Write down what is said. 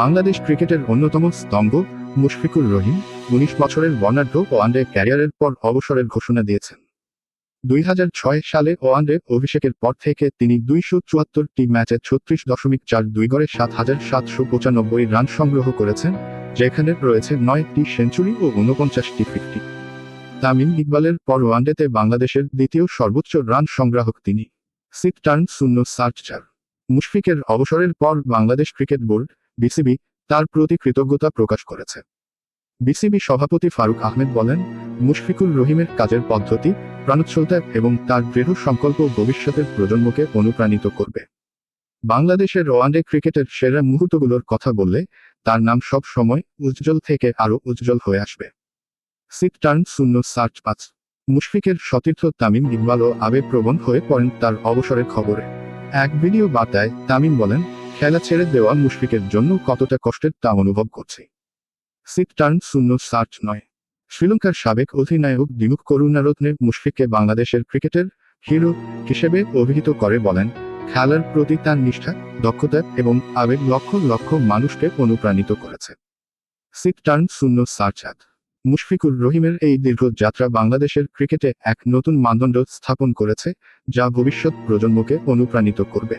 বাংলাদেশ ক্রিকেটের অন্যতম স্তম্ভ মুশফিকুর রহিম ১৯ বছরের বর্ণাঢ্য ওয়ানডে ক্যারিয়ারের পর অবসরের ঘোষণা দিয়েছেন। ২০০৬ সালে ওয়ানডে অভিষেকের পর থেকে তিনি ২৭৪টি ম্যাচে ৩৬.৪২ গড়ে ৭,৭৯৫ রান সংগ্রহ করেছেন, যেখানে রয়েছে ৯টি সেঞ্চুরি ও ৪৯টি ফিফটি। তামিম ইকবালের পর ওয়ানডেতে বাংলাদেশের দ্বিতীয় সর্বোচ্চ রান সংগ্রাহক তিনি। 6.064। মুশফিকের অবসরের পর বাংলাদেশ ক্রিকেট বোর্ড বিসিবি তার প্রতি কৃতজ্ঞতা প্রকাশ করেছে। বিসিবি সভাপতি ফারুক আহমেদ বলেন, মুশফিকুর রহিমের কাজের পদ্ধতি, প্রাণোচ্ছলতা এবং তার দৃঢ় সংকল্প ভবিষ্যতের প্রজন্মকে অনুপ্রাণিত করবে। বাংলাদেশের ওয়ানডে ক্রিকেটের সেরা মুহূর্তগুলোর কথা বললে তার নাম সব সময় উজ্জ্বল থেকে আরও উজ্জ্বল হয়ে আসবে। 6.065। মুশফিকের সতীর্থ তামিম ইকবালও আবেগপ্রবণ হয়ে পড়েন তার অবসরের খবরে। এক ভিডিও বার্তায় তামিম বলেন, খেলা ছেড়ে দেওয়া মুশফিকের জন্য কতটা কষ্টের তা অনুভব করছি। 6.069। শ্রীলঙ্কার সাবেক অধিনায়ক দিমুথ করুণারত্নে মুশফিককে বাংলাদেশের ক্রিকেটের হিরো হিসেবে অভিহিত করে বলেন, খেলার প্রতি তার নিষ্ঠা, দক্ষতা এবং আবেগ লক্ষ লক্ষ মানুষকে অনুপ্রাণিত করেছে। 6.067। মুশফিকুর রহিমের এই দীর্ঘ যাত্রা বাংলাদেশের ক্রিকেটে এক নতুন মানদণ্ড স্থাপন করেছে, যা ভবিষ্যৎ প্রজন্মকে অনুপ্রাণিত করবে।